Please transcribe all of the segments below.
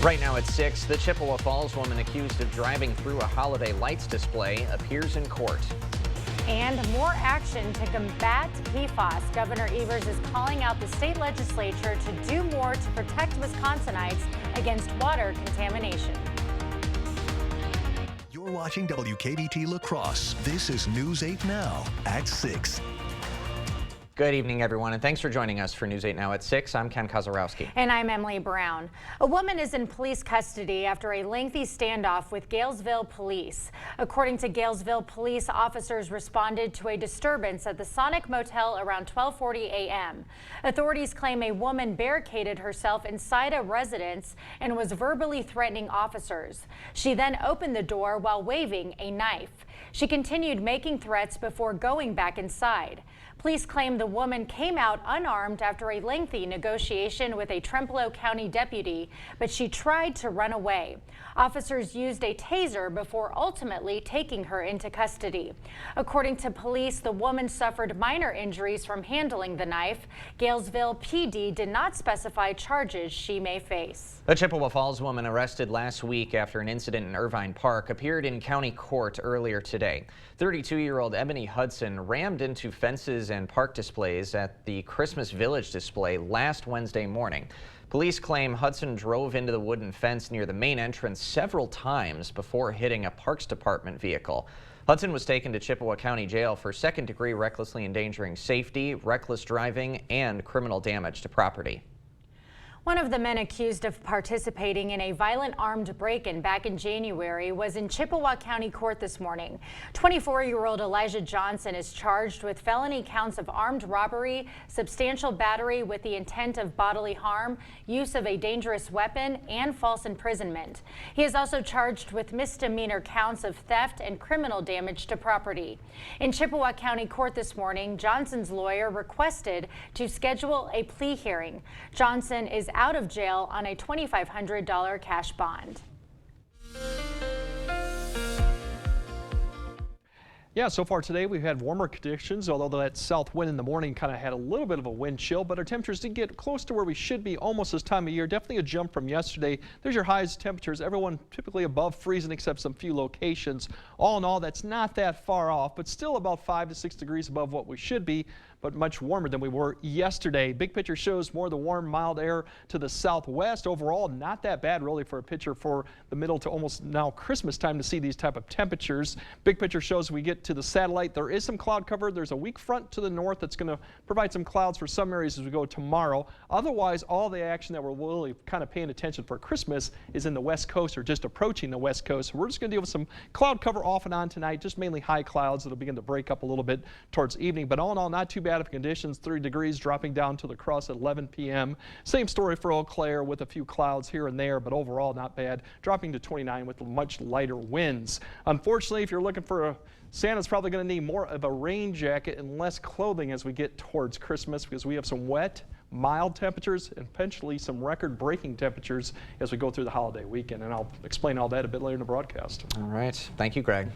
Right now at 6, the Chippewa Falls woman accused of driving through a holiday lights display appears in court. And more action to combat PFAS. Governor Evers is calling out the state legislature to do more to protect Wisconsinites against water contamination. You're watching WKBT La Crosse. This is News 8 Now at 6. Good evening, everyone, and thanks for joining us for News 8 Now at 6. I'm Ken Kozarowski. And I'm Emily Brown. A woman is in police custody after a lengthy standoff with Galesville police. According to Galesville police, officers responded to a disturbance at the Sonic Motel around 12:40 a.m. Authorities claim a woman barricaded herself inside a residence and was verbally threatening officers. She then opened the door while waving a knife. She continued making threats before going back inside. Police claim the woman came out unarmed after a lengthy negotiation with a Trempealeau County deputy, but she tried to run away. Officers used a taser before ultimately taking her into custody. According to police, the woman suffered minor injuries from handling the knife. Galesville PD did not specify charges she may face. The Chippewa Falls woman arrested last week after an incident in Irvine Park appeared in county court earlier today. 32-year-old Ebony Hudson rammed into fences and park displays at the Christmas Village display last Wednesday morning. Police claim Hudson drove into the wooden fence near the main entrance several times before hitting a Parks Department vehicle. Hudson was taken to Chippewa County Jail for second-degree recklessly endangering safety, reckless driving, and criminal damage to property. One of the men accused of participating in a violent armed break-in back in January was in Chippewa County Court this morning. 24-year-old Elijah Johnson is charged with felony counts of armed robbery, substantial battery with the intent of bodily harm, use of a dangerous weapon, and false imprisonment. He is also charged with misdemeanor counts of theft and criminal damage to property. In Chippewa County Court this morning, Johnson's lawyer requested to schedule a plea hearing. Johnson is out of jail on a $2,500 cash bond. Yeah, so far today we've had warmer conditions, although that south wind in the morning kind of had a little bit of a wind chill, but our temperatures did get close to where we should be almost this time of year. Definitely a jump from yesterday. There's your highest temperatures. Everyone typically above freezing except some few locations. All in all, that's not that far off, but still about 5 to 6 degrees above what we should be, but much warmer than we were yesterday. Big picture shows more of the warm, mild air to the southwest. Overall, not that bad really for a picture for the middle to almost now Christmas time to see these type of temperatures. Big picture shows we get to the satellite. There is some cloud cover. There's a weak front to the north that's going to provide some clouds for some areas as we go tomorrow. Otherwise, all the action that we're really kind of paying attention for Christmas is in the west coast or just approaching the west coast. So we're just going to deal with some cloud cover off and on tonight, just mainly high clouds that'll begin to break up a little bit towards evening. But all in all, not too bad of conditions. 3 degrees dropping down to La Crosse at 11 p.m. Same story for Eau Claire with a few clouds here and there, but overall not bad. Dropping to 29 with much lighter winds. Unfortunately, if you're looking for a Santa's probably going to need more of a rain jacket and less clothing as we get towards Christmas because we have some wet, mild temperatures and potentially some record-breaking temperatures as we go through the holiday weekend. And I'll explain all that a bit later in the broadcast. All right. Thank you, Greg.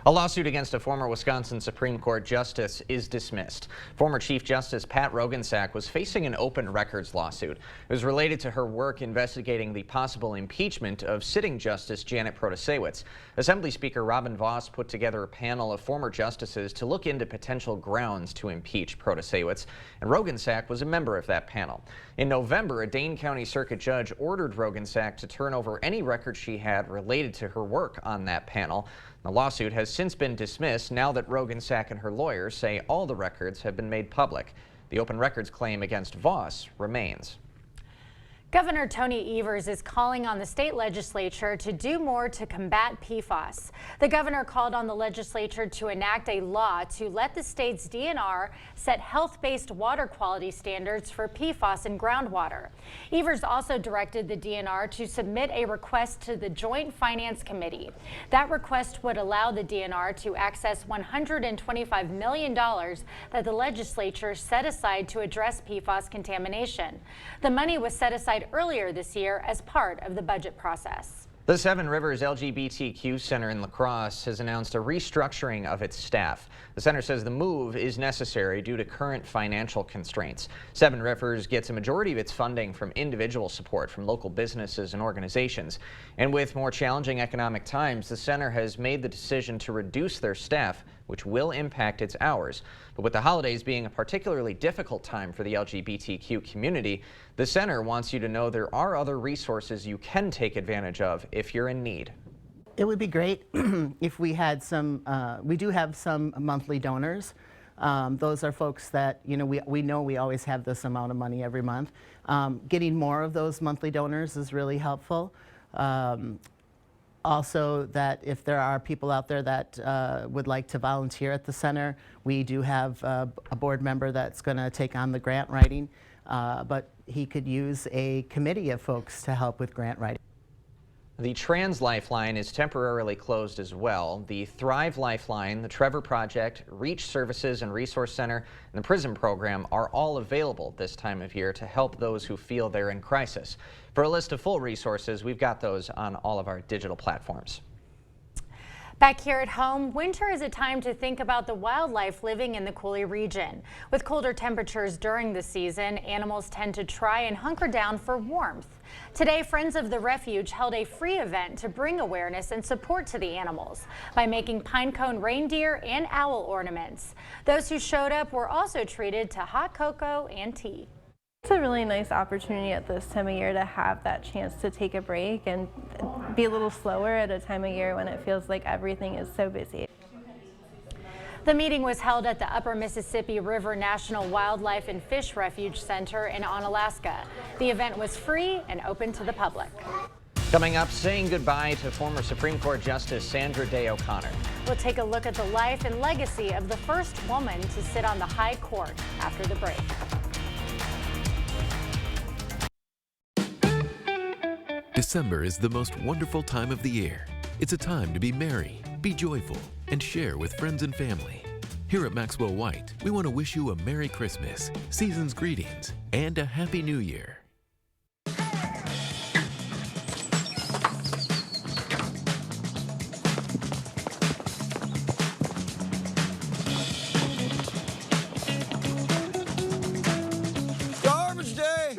A lawsuit against a former Wisconsin Supreme Court justice is dismissed. Former Chief Justice Pat Roggensack was facing an open records lawsuit. It was related to her work investigating the possible impeachment of sitting Justice Janet Protasiewicz. Assembly Speaker Robin Vos put together a panel of former justices to look into potential grounds to impeach Protasiewicz, and Roggensack was a member of that panel. In November, a Dane County Circuit judge ordered Roggensack to turn over any records she had related to her work on that panel. The lawsuit has since been dismissed now that Roggensack and her lawyers say all the records have been made public. The open records claim against Vos remains. Governor Tony Evers is calling on the state legislature to do more to combat PFAS. The governor called on the legislature to enact a law to let the state's DNR set health-based water quality standards for PFAS in groundwater. Evers also directed the DNR to submit a request to the Joint Finance Committee. That request would allow the DNR to access $125 million that the legislature set aside to address PFAS contamination. The money was set aside earlier this year as part of the budget process. The Seven Rivers LGBTQ Center in La Crosse has announced a restructuring of its staff. The center says the move is necessary due to current financial constraints. Seven Rivers gets a majority of its funding from individual support from local businesses and organizations. And with more challenging economic times, the center has made the decision to reduce their staff, which will impact its hours. But with the holidays being a particularly difficult time for the LGBTQ community, the center wants you to know there are other resources you can take advantage of if you're in need. It would be great if we had some, we do have some monthly donors. Those are folks that, you know, we always have this amount of money every month. Getting more of those monthly donors is really helpful. Also, that if there are people out there that would like to volunteer at the center, we do have a board member that's going to take on the grant writing, but he could use a committee of folks to help with grant writing. The Trans Lifeline is temporarily closed as well. The Thrive Lifeline, the Trevor Project, Reach Services and Resource Center, and the Prison Program are all available this time of year to help those who feel they're in crisis. For a list of full resources, we've got those on all of our digital platforms. Back here at home, winter is a time to think about the wildlife living in the Coulee region. With colder temperatures during the season, animals tend to try and hunker down for warmth. Today, Friends of the Refuge held a free event to bring awareness and support to the animals by making pinecone reindeer and owl ornaments. Those who showed up were also treated to hot cocoa and tea. It's a really nice opportunity at this time of year to have that chance to take a break and be a little slower at a time of year when it feels like everything is so busy. The meeting was held at the Upper Mississippi River National Wildlife and Fish Refuge Center in Onalaska. The event was free and open to the public. Coming up, saying goodbye to former Supreme Court Justice Sandra Day O'Connor. We'll take a look at the life and legacy of the first woman to sit on the High Court after the break. December is the most wonderful time of the year. It's a time to be merry, be joyful, and share with friends and family. Here at Maxwell White, we want to wish you a Merry Christmas, season's greetings, and a Happy New Year. Garbage day!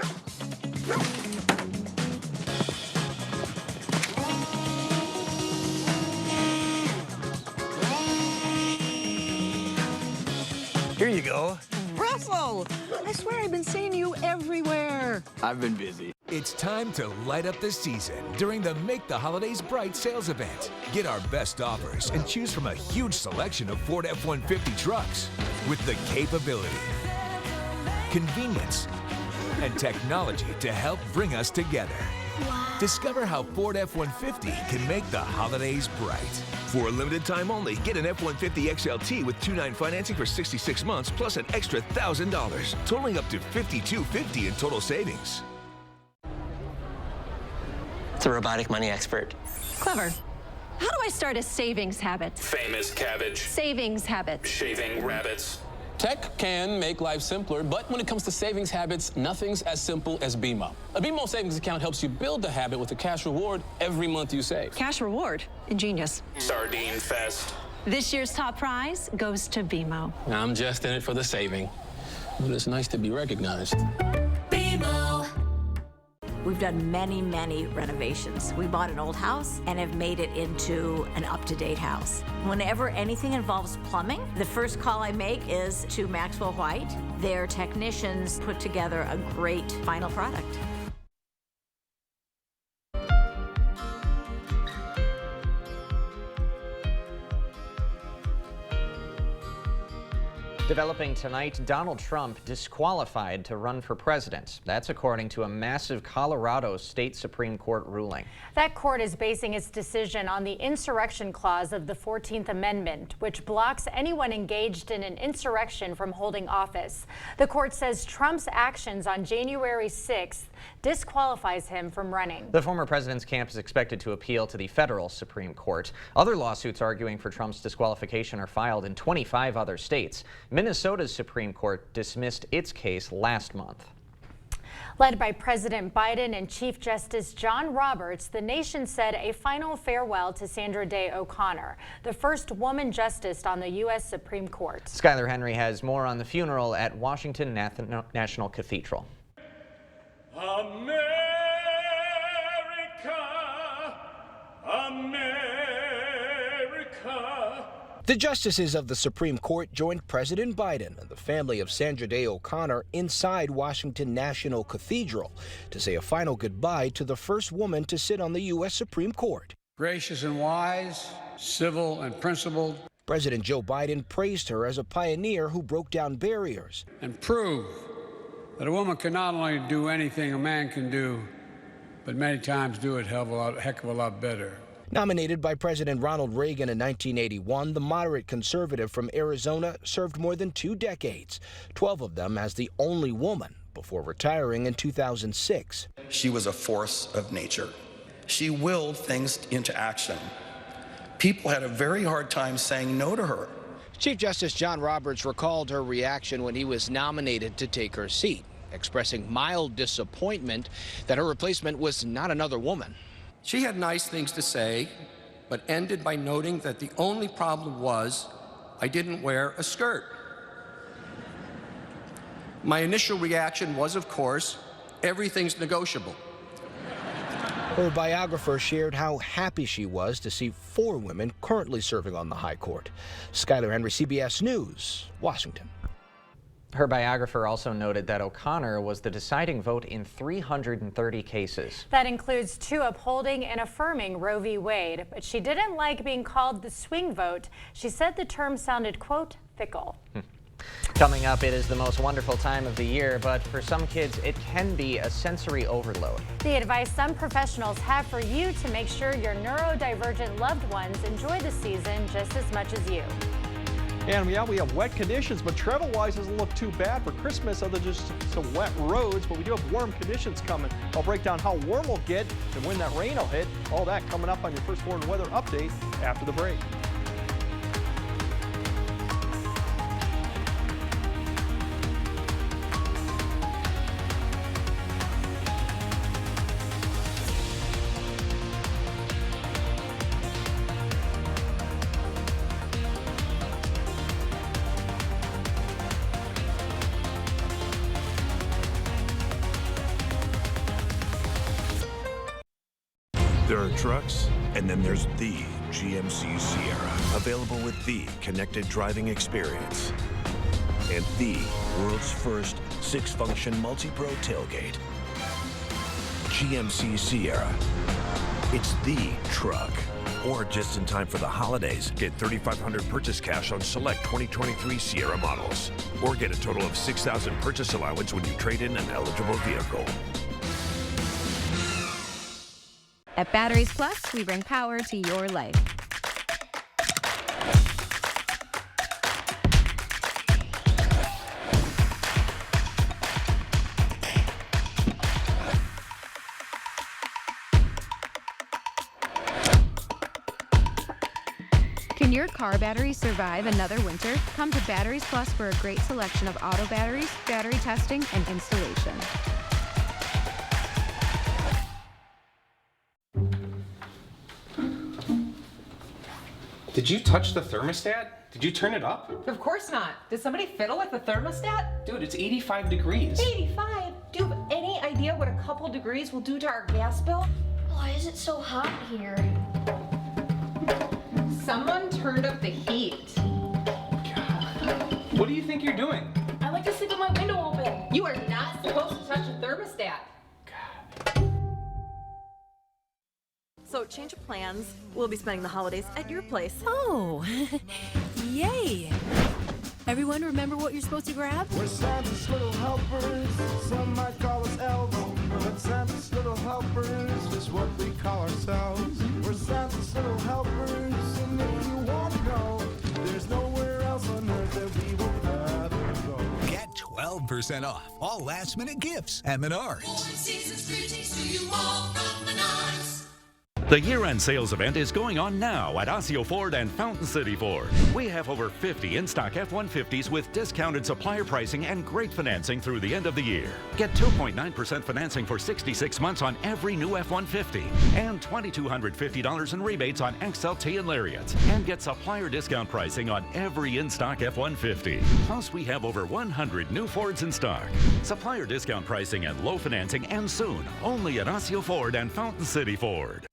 Here you go. Russell! I swear I've been seeing you everywhere. I've been busy. It's time to light up the season during the Make the Holidays Bright sales event. Get our best offers and choose from a huge selection of Ford F-150 trucks with the capability, convenience, and technology to help bring us together. Wow. Discover how Ford F-150 can make the holidays bright. For a limited time only, get an F-150 XLT with 2.9 financing for 66 months plus an extra $1,000, totaling up to $5,250 in total savings. It's a robotic money expert. Clever. How do I start a savings habit? Famous cabbage. Savings habit. Shaving rabbits. Tech can make life simpler, but when it comes to savings habits, nothing's as simple as BMO. A BMO savings account helps you build the habit with a cash reward every month you save. Cash reward? Ingenious. Sardine fest. This year's top prize goes to BMO. I'm just in it for the saving, but it's nice to be recognized. BMO. We've done many, many renovations. We bought an old house and have made it into an up-to-date house. Whenever anything involves plumbing, the first call I make is to Maxwell White. Their technicians put together a great final product. Developing tonight, Donald Trump disqualified to run for president. That's according to a massive Colorado State Supreme Court ruling. That court is basing its decision on the insurrection clause of the 14th Amendment, which blocks anyone engaged in an insurrection from holding office. The court says Trump's actions on January 6th disqualifies him from running. The former president's camp is expected to appeal to the federal Supreme Court. Other lawsuits arguing for Trump's disqualification are filed in 25 other states. Minnesota's Supreme Court dismissed its case last month. Led by President Biden and Chief Justice John Roberts, the nation said a final farewell to Sandra Day O'Connor, the first woman justice on the U.S. Supreme Court. Skylar Henry has more on the funeral at Washington National Cathedral. America, America. The justices of the Supreme Court joined President Biden and the family of Sandra Day O'Connor inside Washington National Cathedral to say a final goodbye to the first woman to sit on the U.S. Supreme Court. Gracious and wise, civil and principled. President Joe Biden praised her as a pioneer who broke down barriers and proved that a woman can not only do anything a man can do, but many times do it a heck of a lot better. Nominated by President Ronald Reagan in 1981, the moderate conservative from Arizona served more than 2 decades, 12 of them as the only woman, before retiring in 2006. She was a force of nature. She willed things into action. People had a very hard time saying no to her. Chief Justice John Roberts recalled her reaction when he was nominated to take her seat, expressing mild disappointment that her replacement was not another woman. She had nice things to say, but ended by noting that the only problem was I didn't wear a skirt. My initial reaction was, of course, everything's negotiable. Her biographer shared how happy she was to see 4 women currently serving on the High Court. Skylar Henry, CBS News, Washington. Her biographer also noted that O'Connor was the deciding vote in 330 cases. That includes 2 upholding and affirming Roe v. Wade, but she didn't like being called the swing vote. She said the term sounded, quote, fickle. Coming up, it is the most wonderful time of the year, but for some kids, it can be a sensory overload. The advice some professionals have for you to make sure your neurodivergent loved ones enjoy the season just as much as you. And yeah, we have wet conditions, but travel-wise doesn't look too bad for Christmas other than just some wet roads, but we do have warm conditions coming. I'll break down how warm we'll get and when that rain will hit. All that coming up on your First Warn Weather Update after the break. There are trucks, and then there's the GMC Sierra, available with the connected driving experience and the world's first 6-function multi-pro tailgate. GMC Sierra. It's the truck. Or just in time for the holidays, get $3,500 purchase cash on select 2023 Sierra models. Or get a total of $6,000 purchase allowance when you trade in an eligible vehicle. At Batteries Plus, we bring power to your life. Can your car battery survive another winter? Come to Batteries Plus for a great selection of auto batteries, battery testing, and installation. Did you touch the thermostat? Did you turn it up? Of course not. Did somebody fiddle with the thermostat? Dude, it's 85 degrees. 85? Do you have any idea what a couple degrees will do to our gas bill? Why is it so hot here? Someone turned up the heat. God. What do you think you're doing? I like to sleep with my window open. You are not supposed to touch a thermostat. So, change of plans. We'll be spending the holidays at your place. Oh, yay! Everyone remember what you're supposed to grab? We're Santa's little helpers. Some might call us elves, but Santa's little helpers is what we call ourselves. We're Santa's little helpers, and if you want to know, there's nowhere else on earth that we would rather go. Get 12% off all last-minute gifts at Menards. The year-end sales event is going on now at Osseo Ford and Fountain City Ford. We have over 50 in-stock F-150s with discounted supplier pricing and great financing through the end of the year. Get 2.9% financing for 66 months on every new F-150 and $2,250 in rebates on XLT and Lariats. And get supplier discount pricing on every in-stock F-150. Plus, we have over 100 new Fords in stock. Supplier discount pricing and low financing and soon only at Osseo Ford and Fountain City Ford.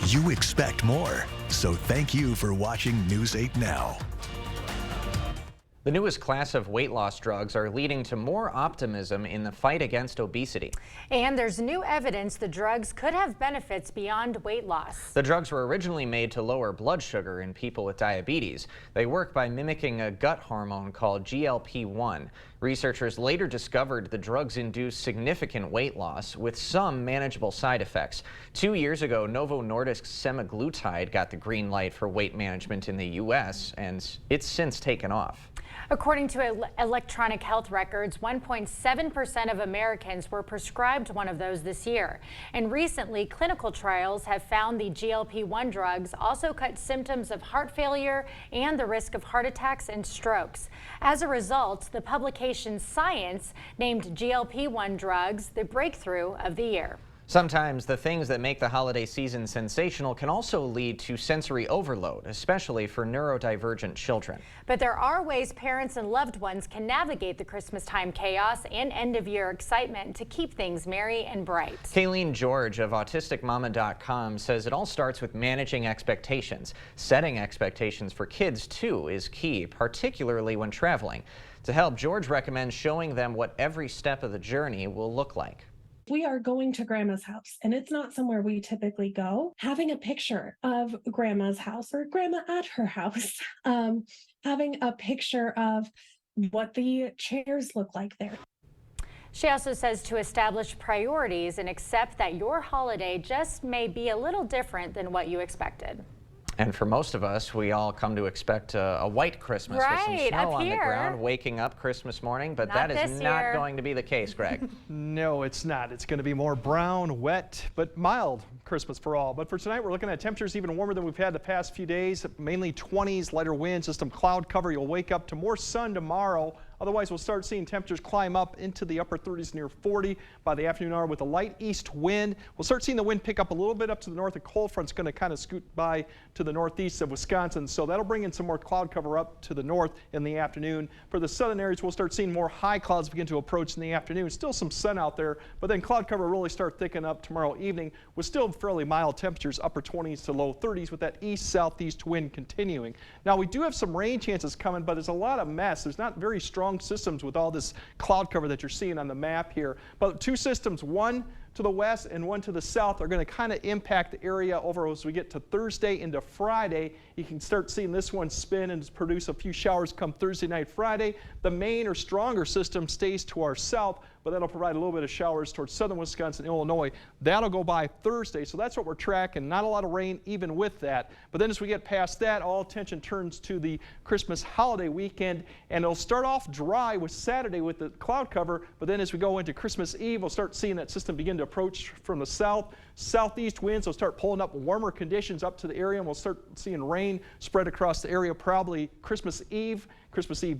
You expect more, so thank you for watching News 8 Now. The newest class of weight loss drugs are leading to more optimism in the fight against obesity. And there's new evidence the drugs could have benefits beyond weight loss. The drugs were originally made to lower blood sugar in people with diabetes. They work by mimicking a gut hormone called GLP-1. Researchers later discovered the drugs induce significant weight loss with some manageable side effects. 2 years ago, Novo Nordisk's semaglutide got the green light for weight management in the U.S., and it's since taken off. According to electronic health records, 1.7% of Americans were prescribed one of those this year. And recently, clinical trials have found the GLP-1 drugs also cut symptoms of heart failure and the risk of heart attacks and strokes. As a result, the publication Science named GLP-1 drugs the breakthrough of the year. Sometimes the things that make the holiday season sensational can also lead to sensory overload, especially for neurodivergent children. But there are ways parents and loved ones can navigate the Christmas time chaos and end-of-year excitement to keep things merry and bright. Kayleen George of AutisticMama.com says it all starts with managing expectations. Setting expectations for kids, too, is key, particularly when traveling. To help, George recommends showing them what every step of the journey will look like. We are going to grandma's house and it's not somewhere we typically go. Having a picture of grandma's house or grandma at her house, having a picture of what the chairs look like there. She also says to establish priorities and accept that your holiday just may be a little different than what you expected. And for most of us, we all come to expect a white Christmas with some snow on the ground, waking up Christmas morning, but that is not going to be the case, Greg. No, it's not. It's going to be more brown, wet, but mild Christmas for all. But for tonight, we're looking at temperatures even warmer than we've had the past few days, mainly 20s, lighter winds, just some cloud cover. You'll wake up to more sun tomorrow. Otherwise, we'll start seeing temperatures climb up into the upper 30s near 40 by the afternoon hour with a light east wind. We'll start seeing the wind pick up a little bit up to the north. A cold front's going to kind of scoot by to the northeast of Wisconsin, so that'll bring in some more cloud cover up to the north in the afternoon. For the southern areas, we'll start seeing more high clouds begin to approach in the afternoon. Still some sun out there, but then cloud cover really start thickening up tomorrow evening with still fairly mild temperatures, upper 20s to low 30s with that east-southeast wind continuing. Now, we do have some rain chances coming, but there's a lot of mess. There's not very strong systems with all this cloud cover that you're seeing on the map here. But two systems, one to the west and one to the south, are going to kind of impact the area over as we get to Thursday into Friday. You can start seeing this one spin and produce a few showers come Thursday night, Friday. The main or stronger system stays to our south, but that'll provide a little bit of showers towards southern Wisconsin, Illinois. That'll go by Thursday, so that's what we're tracking. Not a lot of rain even with that. But then as we get past that, all attention turns to the Christmas holiday weekend, and it'll start off dry with Saturday with the cloud cover, but then as we go into Christmas Eve, we'll start seeing that system begin to approach from the south. Southeast winds will start pulling up warmer conditions up to the area, and we'll start seeing rain spread across the area probably Christmas Eve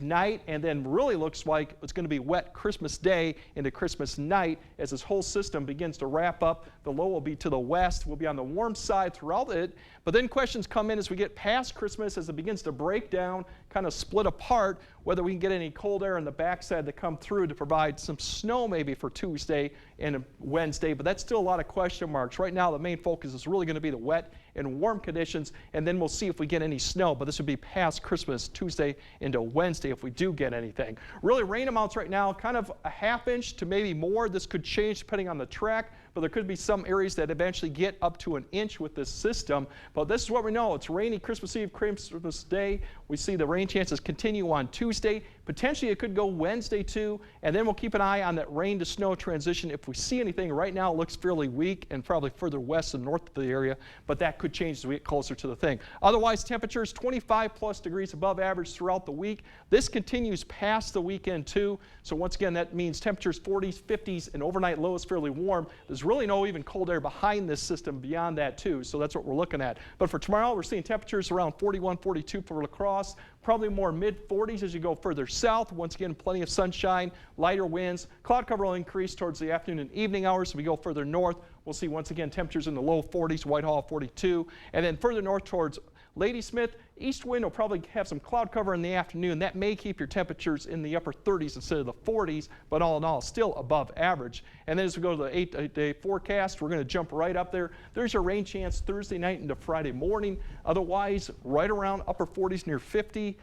night, and then really looks like it's going to be wet Christmas Day into Christmas night as this whole system begins to wrap up. The low will be to the west. We'll be on the warm side throughout it, but then questions come in as we get past Christmas, as it begins to break down, kind of split apart, whether we can get any cold air on the backside to come through to provide some snow maybe for Tuesday and Wednesday, but that's still a lot of question marks. Right now, the main focus is really going to be the wet and warm conditions, and then we'll see if we get any snow, but this would be past Christmas, Tuesday into Wednesday if we do get anything. Really, rain amounts right now, kind of a half inch to maybe more. This could change depending on the track, but there could be some areas that eventually get up to an inch with this system. But this is what we know. It's rainy Christmas Eve, Christmas Day. We see the rain chances continue on Tuesday, Potentially it could go Wednesday too, and then we'll keep an eye on that rain to snow transition. If we see anything, right now it looks fairly weak and probably further west and north of the area, but that could change as we get closer to the thing. Otherwise, temperatures 25+ degrees above average throughout the week. This continues past the weekend too, so once again that means temperatures 40s, 50s, and overnight lows fairly warm. There's really no even cold air behind this system beyond that too, so that's what we're looking at. But for tomorrow, we're seeing temperatures around 41, 42 for La Crosse, probably more mid-40s as you go further south. Once again, plenty of sunshine, lighter winds. Cloud cover will increase towards the afternoon and evening hours. As we go further north, we'll see once again temperatures in the low 40s, Whitehall 42, and then further north towards Ladysmith, east wind will probably have some cloud cover in the afternoon. That may keep your temperatures in the upper 30s instead of the 40s, but all in all, still above average. And then as we go to the 8-day forecast, we're going to jump right up there. There's a rain chance Thursday night into Friday morning. Otherwise, right around upper 40s near 50.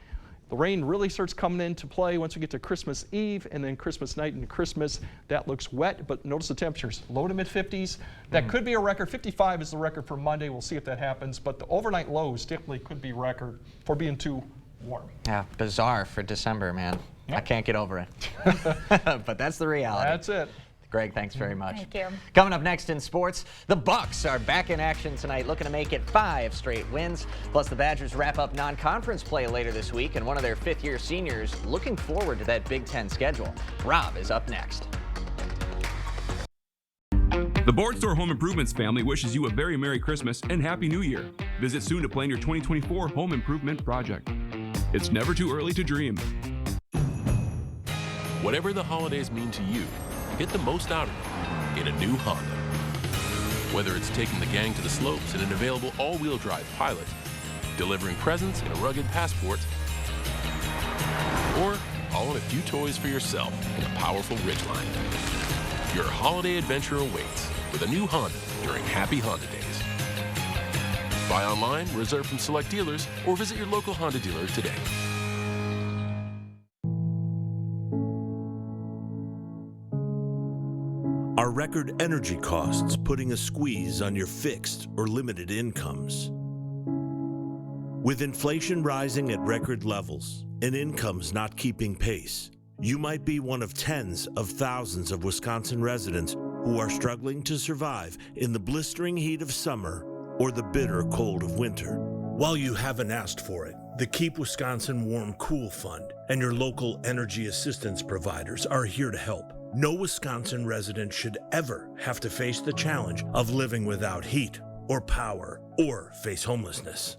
The rain really starts coming into play once we get to Christmas Eve, and then Christmas night into Christmas. That looks wet, but notice the temperatures, low to mid 50s. That could be a record. 55 is the record for Monday. We'll see if that happens, but the overnight lows definitely could be record for being too warm. Yeah, bizarre for December, man. Yep. I can't get over it. But that's the reality. That's it. Greg, thanks very much. Thank you. Coming up next in sports, the Bucks are back in action tonight, looking to make it 5 straight wins. Plus, the Badgers wrap up non-conference play later this week, and one of their fifth-year seniors looking forward to that Big Ten schedule. Rob is up next. The Board Store Home Improvements family wishes you a very Merry Christmas and Happy New Year. Visit soon to plan your 2024 home improvement project. It's never too early to dream. Whatever the holidays mean to you, get the most out of it in a new Honda. Whether it's taking the gang to the slopes in an available all-wheel drive Pilot, delivering presents in a rugged Passport, or hauling a few toys for yourself in a powerful Ridgeline. Your holiday adventure awaits with a new Honda during Happy Honda Days. Buy online, reserve from select dealers, or visit your local Honda dealer today. Are record energy costs putting a squeeze on your fixed or limited incomes? With inflation rising at record levels and incomes not keeping pace, you might be one of tens of thousands of Wisconsin residents who are struggling to survive in the blistering heat of summer or the bitter cold of winter. While you haven't asked for it, the Keep Wisconsin Warm Cool Fund and your local energy assistance providers are here to help. No Wisconsin resident should ever have to face the challenge of living without heat or power or face homelessness.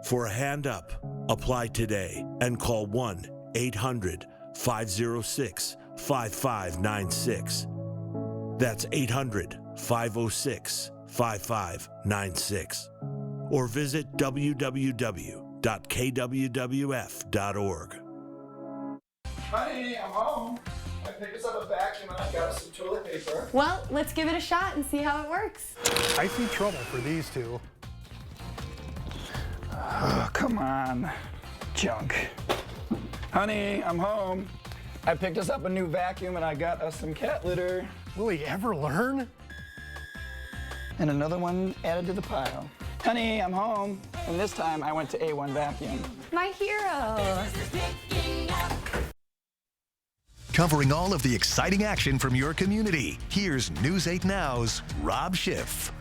For a hand up, apply today and call 1-800-506-5596. That's 800-506-5596. Or visit www.kwwf.org. Honey, I'm home. I picked us up a vacuum and I got us some toilet paper. Well, let's give it a shot and see how it works. I see trouble for these two. Oh, come on, junk. Honey, I'm home. I picked us up a new vacuum and I got us some cat litter. Will he ever learn? And another one added to the pile. Honey, I'm home. And this time I went to A1 Vacuum. My hero. Covering all of the exciting action from your community, here's News 8 Now's Rob Schiff.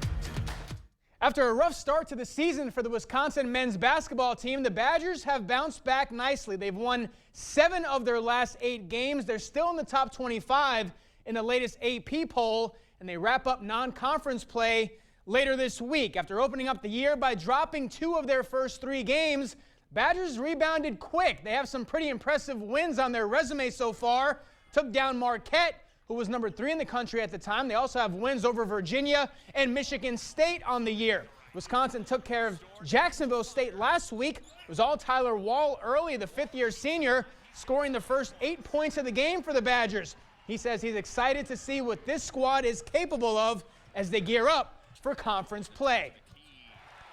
After a rough start to the season for the Wisconsin men's basketball team, the Badgers have bounced back nicely. They've won 7 of their last 8 games. They're still in the top 25 in the latest AP poll, and they wrap up non-conference play later this week. After opening up the year by dropping 2 of their first 3 games, Badgers rebounded quick. They have some pretty impressive wins on their resume so far. Took down Marquette, who was number 3 in the country at the time. They also have wins over Virginia and Michigan State on the year. Wisconsin took care of Jacksonville State last week. It was all Tyler Wall early, the 5th-year senior, scoring the first 8 points of the game for the Badgers. He says he's excited to see what this squad is capable of as they gear up for conference play.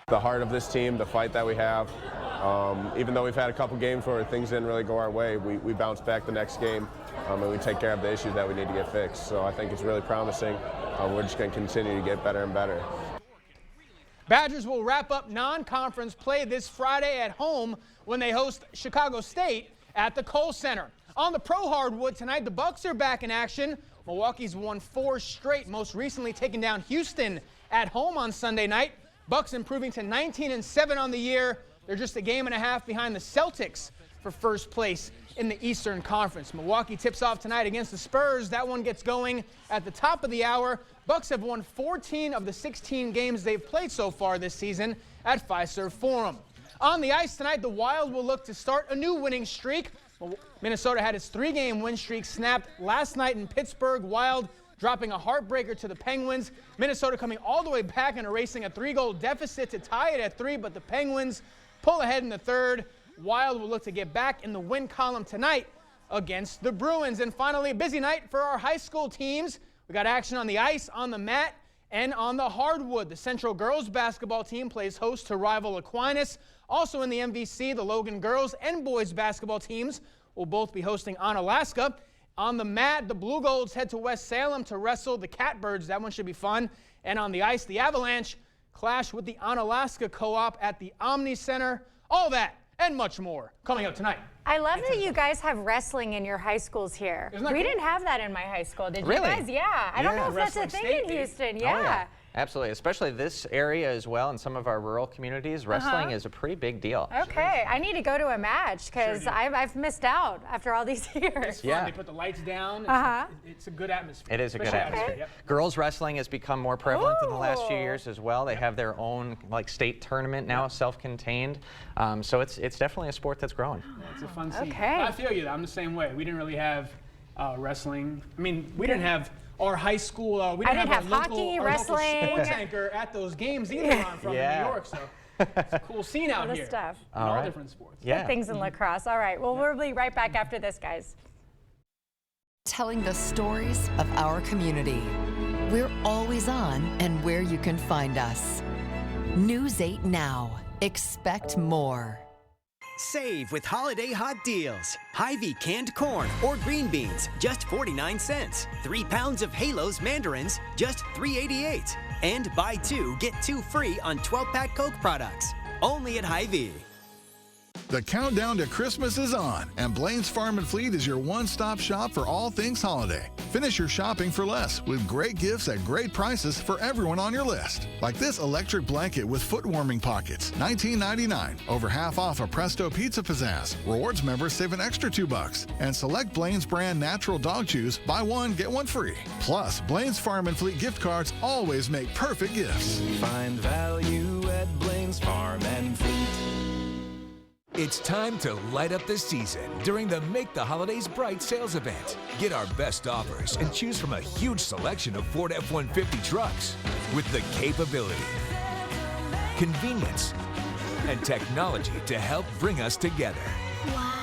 The heart of this team, the fight that we have, even though we've had a couple games where things didn't really go our way, we bounce back the next game and we take care of the issues that we need to get fixed. So I think it's really promising. We're just going to continue to get better and better. Badgers will wrap up non-conference play this Friday at home when they host Chicago State at the Kohl Center. On the pro hardwood tonight, the Bucks are back in action. Milwaukee's won 4 straight, most recently taking down Houston at home on Sunday night. Bucks improving to 19-7 on the year. They're just a game and a half behind the Celtics for first place in the Eastern Conference. Milwaukee tips off tonight against the Spurs. That one gets going at the top of the hour. Bucks have won 14 of the 16 games they've played so far this season at Fiserv Forum. On the ice tonight, the Wild will look to start a new winning streak. Minnesota had its 3-game win streak snapped last night in Pittsburgh. Wild dropping a heartbreaker to the Penguins. Minnesota coming all the way back and erasing a 3-goal deficit to tie it at 3, but the Penguins pull ahead in the third. Wild will look to get back in the win column tonight against the Bruins. And finally, a busy night for our high school teams. We got action on the ice, on the mat, and on the hardwood. The Central girls basketball team plays host to rival Aquinas. Also in the MVC, the Logan girls and boys basketball teams will both be hosting Onalaska. On the mat, the Blue Golds head to West Salem to wrestle the Catbirds. That one should be fun. And on the ice, the Avalanche clash with the Onalaska Co-op at the Omni Center. All that and much more coming up tonight. I love that you guys have wrestling in your high schools here. Isn't that we cool? didn't have that in my high school. Did Really? you guys? Yeah. I don't know if that's a Wrestling thing in state, Houston. Oh, Yeah. Absolutely, especially this area as well, and some of our rural communities. Wrestling is a pretty big deal. Okay, I need to go to a match because I've missed out after all these years. It's fun. Yeah. They put the lights down. It's a good atmosphere. It is a good Especially atmosphere. Yep. Girls wrestling has become more prevalent in the last few years as well. They have their own state tournament now, self-contained. So it's definitely a sport that's growing. It's a fun scene. Okay. I feel you. I'm the same way. We didn't really have wrestling. I mean, we didn't have our high school. We didn't have our hockey, local wrestling. sports anchor at those games either. I'm from in New York, so it's a cool scene out All here. the stuff. In all different sports. Good things in lacrosse. All right. Well, we'll be right back after this, guys. Telling the stories of our community. We're always on and where you can find us. News 8 Now. Expect more. Save with holiday hot deals. Hy-Vee canned corn or green beans, just 49 cents. 3 pounds of Halos mandarins, just $3.88. And buy 2, get 2 free on 12-pack Coke products. Only at Hy-Vee. The countdown to Christmas is on, and Blaine's Farm and Fleet is your one-stop shop for all things holiday. Finish your shopping for less with great gifts at great prices for everyone on your list. Like this electric blanket with foot warming pockets, $19.99, over half off a Presto Pizza Pizzazz. Rewards members save an extra $2. And select Blaine's brand natural dog chews, buy 1, get 1 free. Plus, Blaine's Farm and Fleet gift cards always make perfect gifts. Find value at Blaine's Farm and Fleet. It's time to light up the season during the Make the Holidays Bright sales event. Get our best offers and choose from a huge selection of Ford F-150 trucks with the capability, convenience, and technology to help bring us together.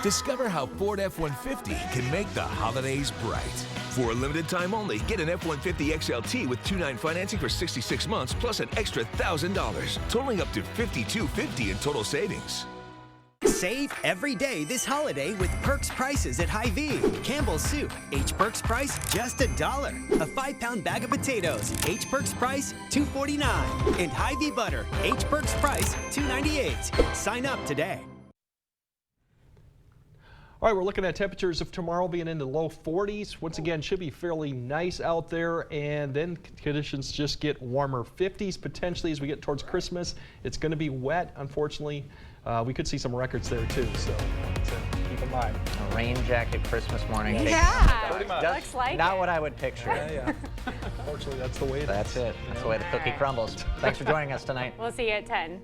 Discover how Ford F-150 can make the holidays bright. For a limited time only, get an F-150 XLT with 2.9 financing for 66 months plus an extra $1,000, totaling up to $5,250 in total savings. Save every day this holiday with Perks prices at Hy-Vee. Campbell's soup, H Perks price just $1. A 5-pound bag of potatoes, H Perks price $2.49. And Hy-Vee butter, H Perks price $2.98. Sign up today. All right, we're looking at temperatures of tomorrow being in the low 40s. Once again, should be fairly nice out there, and then conditions just get warmer. 50s potentially as we get towards Christmas. It's going to be wet, unfortunately. We could see some records there too, so keep in mind. A rain jacket Christmas morning. Yeah, pretty much. looks like Not it. what I would picture. Yeah. Unfortunately, that's the way it is. That's it. That's the way the cookie crumbles. Thanks for joining us tonight. We'll see you at 10.